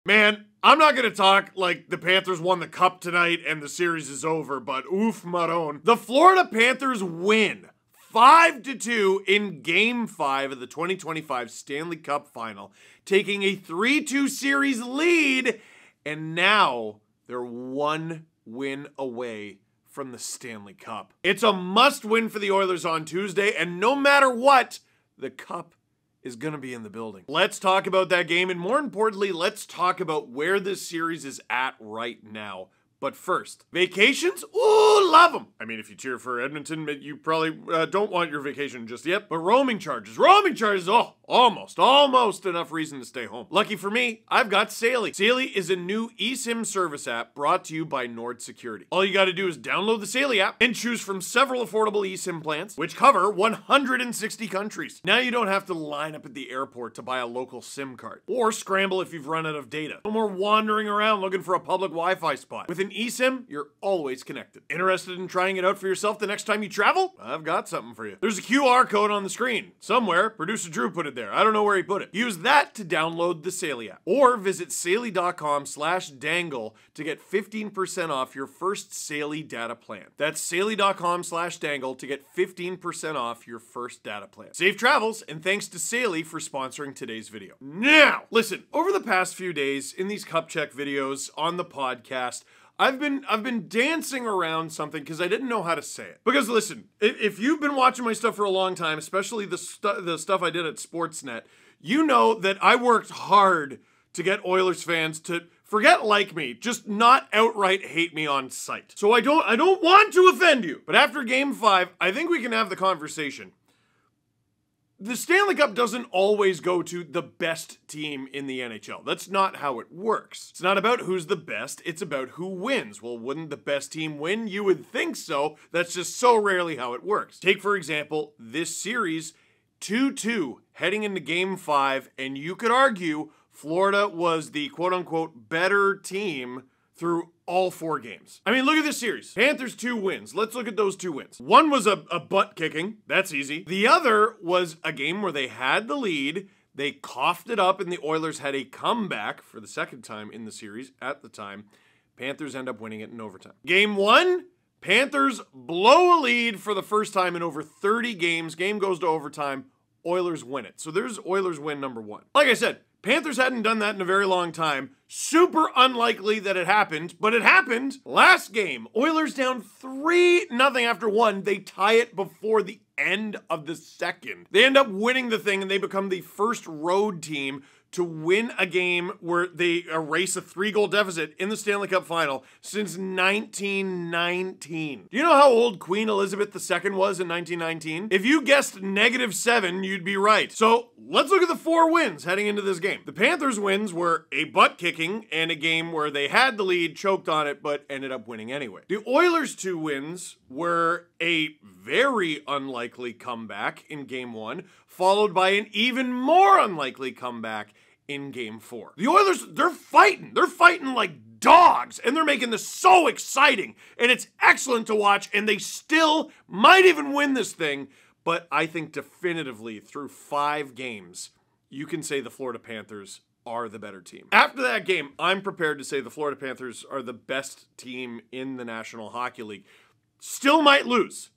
Man, I'm not gonna talk like the Panthers won the cup tonight and the series is over, but oof, Maroon. The Florida Panthers win 5-2 in Game 5 of the 2025 Stanley Cup Final, taking a 3-2 series lead, and now they're one win away from the Stanley Cup. It's a must-win for the Oilers on Tuesday, and no matter what, the Cup is going to be in the building. Let's talk about that game, and more importantly, let's talk about where this series is at right now. But first, vacations? Ooh, love them. I mean, if you cheer for Edmonton, you probably don't want your vacation just yet. But roaming charges, oh, almost enough reason to stay home. Lucky for me, I've got Saily. Saily is a new eSIM service app brought to you by Nord Security. All you gotta do is download the Saily app and choose from several affordable eSIM plans, which cover 160 countries. Now you don't have to line up at the airport to buy a local SIM card, or scramble if you've run out of data. No more wandering around looking for a public Wi-Fi spot. With an eSIM, you're always connected. Interested in trying it out for yourself the next time you travel? I've got something for you. There's a QR code on the screen. Somewhere, producer Drew put it there. I don't know where he put it. Use that to download the Saily app. Or visit saily.com/dangle to get 15% off your first Saily data plan. That's saily.com/dangle to get 15% off your first data plan. Safe travels, and thanks to Saily for sponsoring today's video. Now, listen, over the past few days in these Cup Check videos on the podcast, I've been dancing around something because I didn't know how to say it. Because listen, if you've been watching my stuff for a long time, especially the stuff I did at Sportsnet, you know that I worked hard to get Oilers fans to forget like me, just not outright hate me on sight. So I don't want to offend you. But after Game 5, I think we can have the conversation. The Stanley Cup doesn't always go to the best team in the NHL. That's not how it works. It's not about who's the best, it's about who wins. Well, wouldn't the best team win? You would think so. That's just so rarely how it works. Take, for example, this series, 2-2 heading into Game 5, and you could argue Florida was the quote-unquote better team through all 4 games. I mean, look at this series. Panthers 2 wins. Let's look at those 2 wins. One was a butt kicking. That's easy. The other was a game where they had the lead, they coughed it up, and the Oilers had a comeback for the second time in the series at the time. Panthers end up winning it in overtime. Game 1, Panthers blow a lead for the first time in over 30 games. Game goes to overtime. Oilers win it. So there's Oilers win number 1. Like I said, Panthers hadn't done that in a very long time. Super unlikely that it happened, but it happened. Last game, Oilers down 3-0 after 1. They tie it before the end of the second. They end up winning the thing, and they become the first road team to win a game where they erase a 3-goal deficit in the Stanley Cup Final since 1919. Do you know how old Queen Elizabeth II was in 1919? If you guessed -7, you'd be right. So let's look at the 4 wins heading into this game. The Panthers wins were a butt kicking and a game where they had the lead, choked on it, but ended up winning anyway. The Oilers' 2 wins were a very unlikely comeback in Game 1, followed by an even more unlikely comeback in Game 4. The Oilers, they're fighting like dogs, and they're making this so exciting, and it's excellent to watch, and they still might even win this thing, but I think definitively through 5 games, you can say the Florida Panthers are the better team. After that game, I'm prepared to say the Florida Panthers are the best team in the National Hockey League. Still might lose.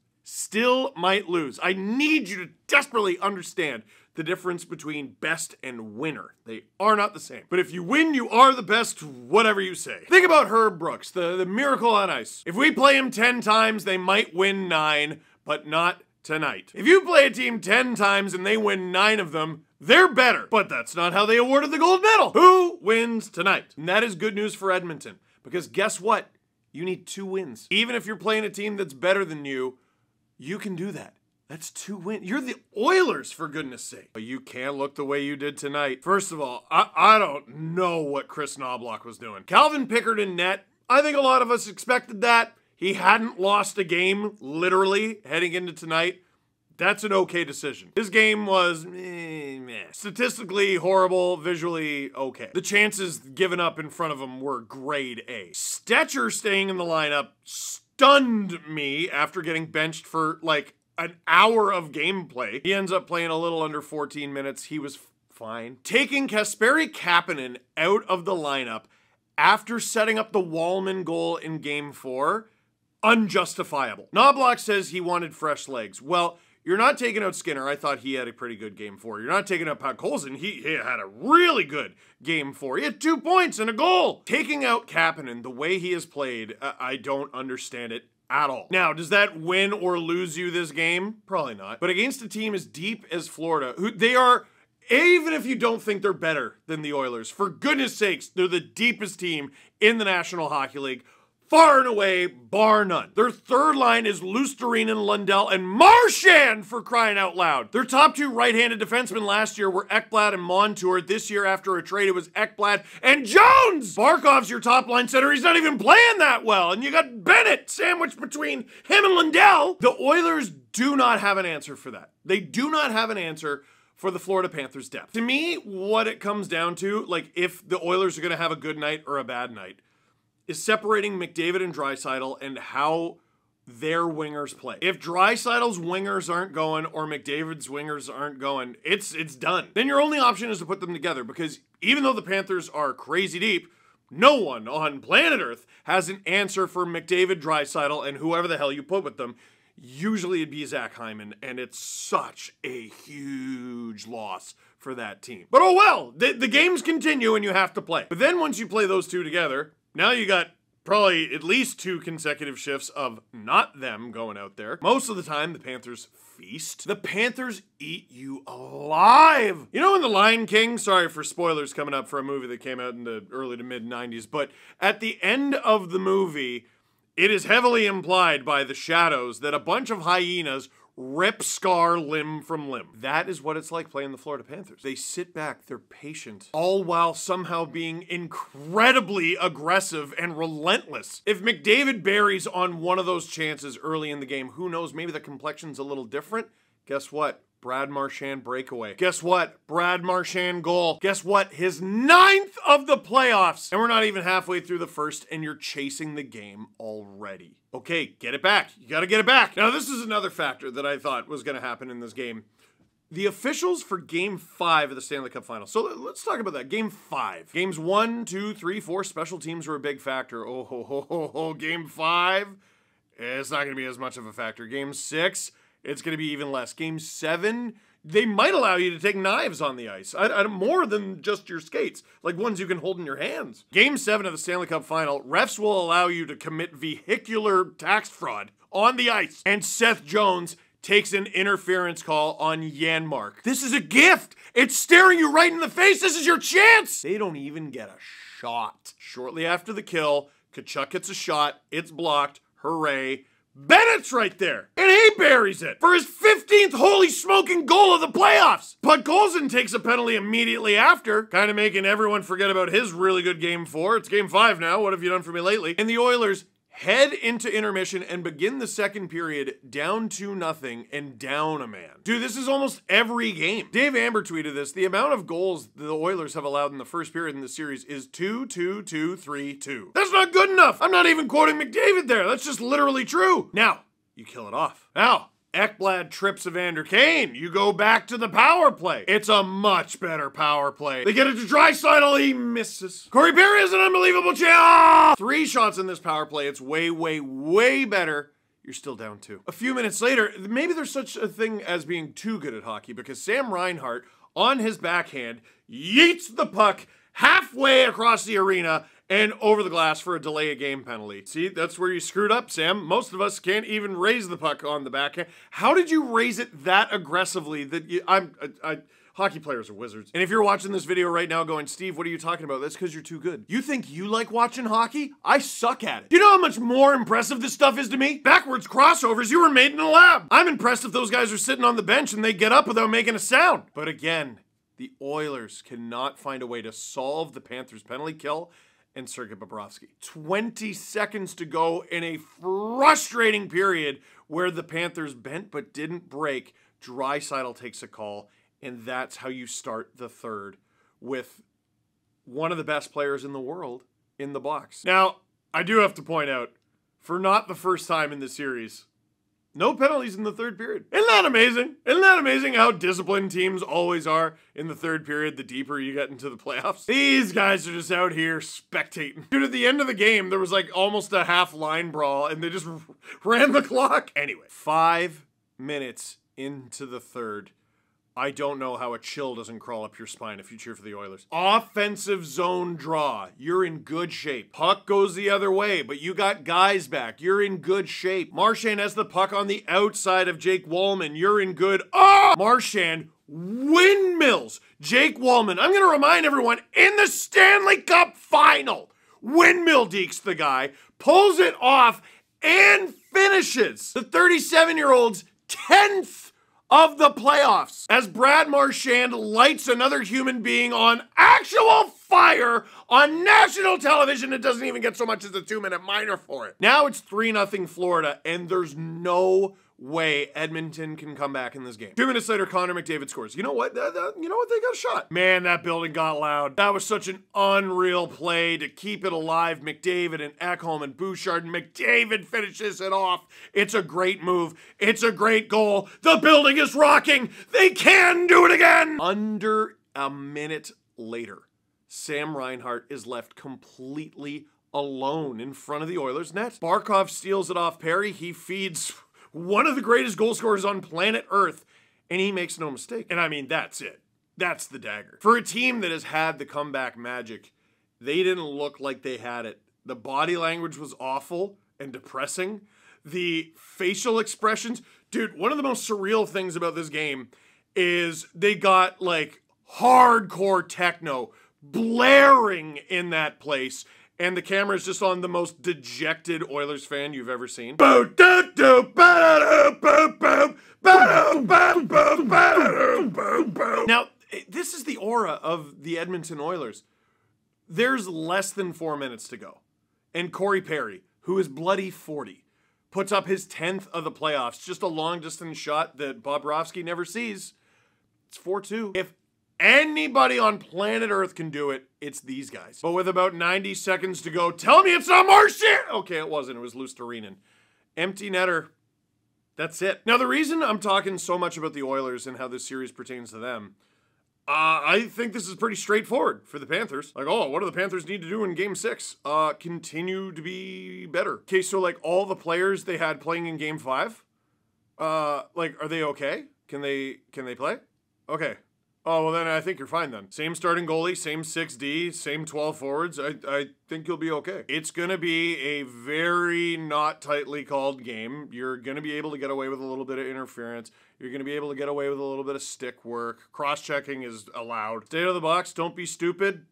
I need you to desperately understand the difference between best and winner. They are not the same. But if you win, you are the best, whatever you say. Think about Herb Brooks, the miracle on ice. If we play him 10 times, they might win 9, but not tonight. If you play a team 10 times and they win 9 of them, they're better. But that's not how they awarded the gold medal. Who wins tonight? And that is good news for Edmonton, because guess what? You need 2 wins. Even if you're playing a team that's better than you can do that. That's 2 wins. You're the Oilers, for goodness sake. But you can't look the way you did tonight. First of all, I don't know what Chris Knoblauch was doing. Calvin Pickard in net, I think a lot of us expected that. He hadn't lost a game, literally, heading into tonight. That's an okay decision. His game was meh. Statistically horrible, visually okay. The chances given up in front of him were grade A. Stetcher staying in the lineup stunned me after getting benched for like an hour of gameplay. He ends up playing a little under 14 minutes. He was fine. Taking Kasperi Kapanen out of the lineup after setting up the Wallman goal in Game 4, unjustifiable. Knobloch says he wanted fresh legs. Well, you're not taking out Skinner. I thought he had a pretty good Game 4. You're not taking out Podkolzin. He had a really good Game 4. He had 2 points and a goal. Taking out Kapanen the way he has played, I don't understand it at all. Now, does that win or lose you this game? Probably not. But against a team as deep as Florida, who they are, even if you don't think they're better than the Oilers, for goodness sakes, they're the deepest team in the National Hockey League. Far and away, bar none. Their third line is Lusterine and Lundell and Marchand, for crying out loud. Their top 2 right-handed defensemen last year were Ekblad and Montour. This year, after a trade, it was Ekblad and Jones! Barkov's your top line center. He's not even playing that well. And you got Bennett sandwiched between him and Lundell. The Oilers do not have an answer for that. They do not have an answer for the Florida Panthers' depth. To me, what it comes down to, like if the Oilers are going to have a good night or a bad night, is separating McDavid and Draisaitl and how their wingers play. If Draisaitl's wingers aren't going or McDavid's wingers aren't going, it's done. Then your only option is to put them together, because even though the Panthers are crazy deep, no one on planet Earth has an answer for McDavid, Draisaitl, and whoever the hell you put with them. Usually it'd be Zach Hyman, and it's such a huge loss for that team. But oh well, the games continue and you have to play. But then once you play those two together, now you got probably at least 2 consecutive shifts of not them going out there. Most of the time, the Panthers feast. The Panthers eat you alive. You know in The Lion King, sorry for spoilers coming up for a movie that came out in the early to mid 90s, but at the end of the movie, it is heavily implied by the shadows that a bunch of hyenas rip Scar limb from limb. That is what it's like playing the Florida Panthers. They sit back, they're patient, all while somehow being incredibly aggressive and relentless. If McDavid buries on one of those chances early in the game, who knows, maybe the complexion's a little different. Guess what? Brad Marchand breakaway. Guess what? Brad Marchand goal. Guess what? His 9th of the playoffs. And we're not even halfway through the first, and you're chasing the game already. Okay, get it back. You gotta get it back. Now, this is another factor that I thought was gonna happen in this game. The officials for Game 5 of the Stanley Cup Final. So let's talk about that. Game 5. Games 1, 2, 3, 4, special teams were a big factor. Oh, ho, ho, ho, ho. Game 5, it's not gonna be as much of a factor. Game 6, it's going to be even less. Game 7, they might allow you to take knives on the ice. More than just your skates, like ones you can hold in your hands. Game 7 of the Stanley Cup Final, refs will allow you to commit vehicular tax fraud on the ice. And Seth Jones takes an interference call on Janmark. This is a gift. It's staring you right in the face. This is your chance. They don't even get a shot. Shortly after the kill, Tkachuk gets a shot. It's blocked. Hooray. Bennett's right there, and he buries it for his 15th holy smoking goal of the playoffs. Podkolzin takes a penalty immediately after, kind of making everyone forget about his really good Game 4. It's Game 5 now. What have you done for me lately? And the Oilers head into intermission and begin the second period down 2-0 and down a man. Dude, this is almost every game. Dave Amber tweeted this. The amount of goals the Oilers have allowed in the first period in the series is 2-2-2-3-2. That's not good enough. I'm not even quoting McDavid there. That's just literally true. Now, you kill it off. Now, Ekblad trips Evander Kane. You go back to the power play. It's a much better power play. They get it to Draisaitl. He misses. Corey Perry has an unbelievable chance. 3 shots in this power play. It's way, way, way better. You're still down 2. A few minutes later, maybe there's such a thing as being too good at hockey, because Sam Reinhart, on his backhand, yeets the puck halfway across the arena and over the glass for a delay of game penalty. See, that's where you screwed up, Sam. Most of us can't even raise the puck on the backhand. How did you raise it that aggressively that you, hockey players are wizards. And if you're watching this video right now going, Steve, what are you talking about? That's because you're too good. You think you like watching hockey? I suck at it. Do you know how much more impressive this stuff is to me? Backwards crossovers, you were made in a lab. I'm impressed if those guys are sitting on the bench and they get up without making a sound. But again, the Oilers cannot find a way to solve the Panthers' penalty kill and Sergei Bobrovsky. 20 seconds to go in a frustrating period where the Panthers bent but didn't break. Draisaitl takes a call, and that's how you start the third with one of the best players in the world in the box. Now, I do have to point out, for not the first time in the series, No penalties in the third period. Isn't that amazing? Isn't that amazing how disciplined teams always are in the third period the deeper you get into the playoffs? These guys are just out here spectating. Dude, at the end of the game, there was like almost a half line brawl and they just ran the clock. Anyway, 5 minutes into the third. I don't know how a chill doesn't crawl up your spine if you cheer for the Oilers. Offensive zone draw. You're in good shape. Puck goes the other way, but you got guys back. You're in good shape. Marchand has the puck on the outside of Jake Wallman. You're in good... Oh! Marchand windmills Jake Wallman. I'm going to remind everyone, in the Stanley Cup final, windmill dekes the guy, pulls it off, and finishes the 37-year-old's 10th of the playoffs as Brad Marchand lights another human being on actual fire on national television. It doesn't even get so much as a 2-minute minor for it. Now it's 3-0 Florida, and there's no way Edmonton can come back in this game. 2 minutes later, Connor McDavid scores. You know what? They got a shot. Man, that building got loud. That was such an unreal play to keep it alive. McDavid and Ekholm and Bouchard, and McDavid finishes it off. It's a great move. It's a great goal. The building is rocking. They can do it again. Under a minute later, Sam Reinhart is left completely alone in front of the Oilers' net. Barkov steals it off Perry. He feeds one of the greatest goal scorers on planet Earth, and he makes no mistake. And I mean, that's it. That's the dagger. For a team that has had the comeback magic, they didn't look like they had it. The body language was awful and depressing. The facial expressions, dude, one of the most surreal things about this game is they got like hardcore techno blaring in that place, and the camera is just on the most dejected Oilers fan you've ever seen. Now, this is the aura of the Edmonton Oilers. There's less than 4 minutes to go, and Corey Perry, who is bloody 40, puts up his 10th of the playoffs. Just a long-distance shot that Bobrovsky never sees. It's 4-2. If anybody on planet Earth can do it, it's these guys. But with about 90 seconds to go, tell me it's not Marchand! Okay, it wasn't. It was Luostarinen. Empty netter. That's it. Now, the reason I'm talking so much about the Oilers and how this series pertains to them, I think this is pretty straightforward for the Panthers. Like, oh, what do the Panthers need to do in Game 6? Continue to be better. Okay, so, like, all the players they had playing in Game 5, like, are they okay? Can they play? Okay. Oh, well then I think you're fine then. Same starting goalie, same 6D, same 12 forwards. I think you'll be okay. It's going to be a very not tightly called game. You're going to be able to get away with a little bit of interference. You're going to be able to get away with a little bit of stick work. Cross-checking is allowed. Stay out of the box. Don't be stupid.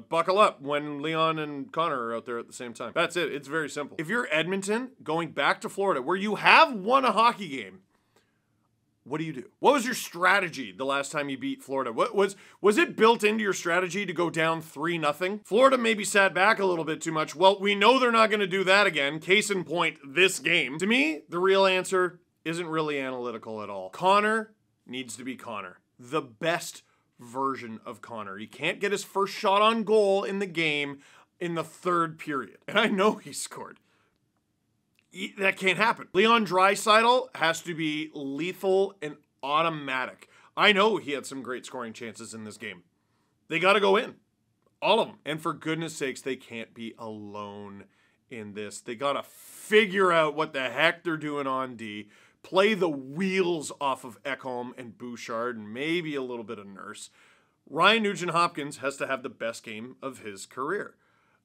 Buckle up when Leon and Connor are out there at the same time. That's it. It's very simple. If you're Edmonton going back to Florida, where you have won a hockey game, what do? What was your strategy the last time you beat Florida? What was it built into your strategy to go down 3-0? Florida maybe sat back a little bit too much. Well, we know they're not going to do that again. Case in point, this game. To me, the real answer isn't really analytical at all. Connor needs to be Connor. The best version of Connor. He can't get his first shot on goal in the game in the third period. And I know he scored. That can't happen. Leon Draisaitl has to be lethal and automatic. I know he had some great scoring chances in this game. They got to go in. All of them. And for goodness sakes, they can't be alone in this. They got to figure out what the heck they're doing on D, play the wheels off of Ekholm and Bouchard, and maybe a little bit of Nurse. Ryan Nugent-Hopkins has to have the best game of his career.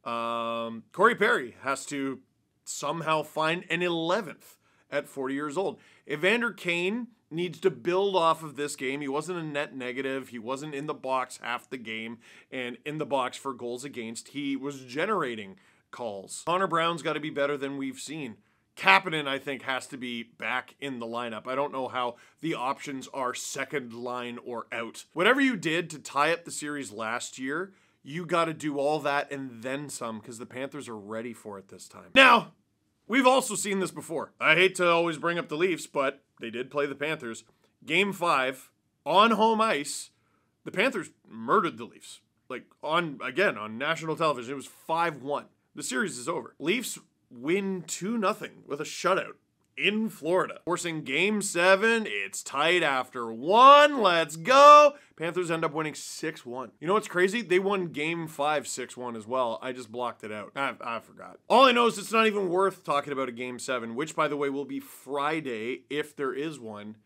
Corey Perry has to somehow find an 11th at 40 years old. Evander Kane needs to build off of this game. He wasn't a net negative. He wasn't in the box half the game and in the box for goals against. He was generating calls. Connor Brown's got to be better than we've seen. Kapanen, I think, has to be back in the lineup. I don't know how the options are second line or out. Whatever you did to tie up the series last year, you got to do all that and then some, because the Panthers are ready for it this time. Now, we've also seen this before. I hate to always bring up the Leafs, but they did play the Panthers. Game 5, on home ice, the Panthers murdered the Leafs. Like, on national television, it was 5-1. The series is over. Leafs win 2-0 with a shutout in Florida. Forcing Game 7, it's tight after 1. Let's go. Panthers end up winning 6-1. You know what's crazy? They won Game 5 6-1 as well. I just blocked it out. I forgot. All I know is it's not even worth talking about a Game 7, which, by the way, will be Friday if there is one.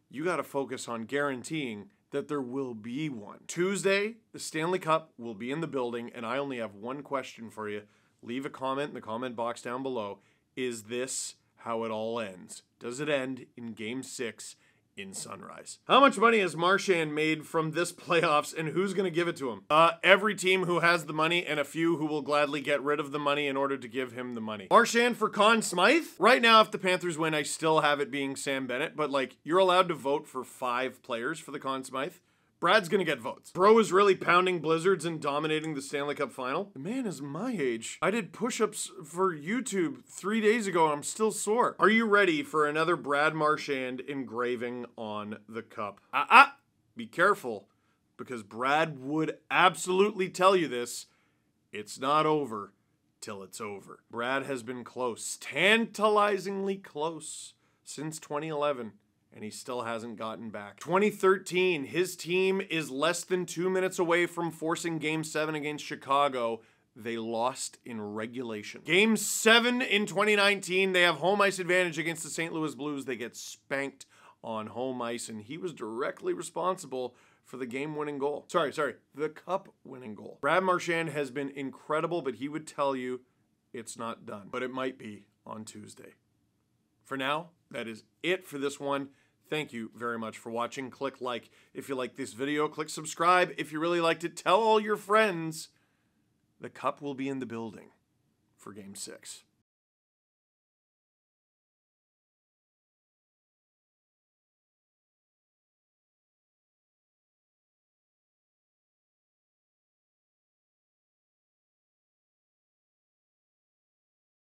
You got to focus on guaranteeing that there will be one. Tuesday, the Stanley Cup will be in the building, and I only have one question for you. Leave a comment in the comment box down below. Is this how it all ends? Does it end in Game 6 in Sunrise? How much money has Marchand made from this playoffs, and who's going to give it to him? Every team who has the money, and a few who will gladly get rid of the money in order to give him the money. Marchand for Conn Smythe? Right now, if the Panthers win, I still have it being Sam Bennett, but like, you're allowed to vote for 5 players for the Conn Smythe. Brad's gonna get votes. Bro is really pounding Blizzards and dominating the Stanley Cup final. The man is my age. I did push-ups for YouTube 3 days ago and I'm still sore. Are you ready for another Brad Marchand engraving on the cup? Be careful, because Brad would absolutely tell you this. It's not over till it's over. Brad has been close, tantalizingly close, since 2011. And he still hasn't gotten back. 2013, his team is less than 2 minutes away from forcing Game 7 against Chicago. They lost in regulation. Game 7 in 2019, they have home ice advantage against the St. Louis Blues. They get spanked on home ice, and he was directly responsible for the game-winning goal. Sorry, the cup-winning goal. Brad Marchand has been incredible, but he would tell you it's not done. But it might be on Tuesday. For now, that is it for this one. Thank you very much for watching. Click like if you like this video. Click subscribe if you really liked it. Tell all your friends. The cup will be in the building for Game 6.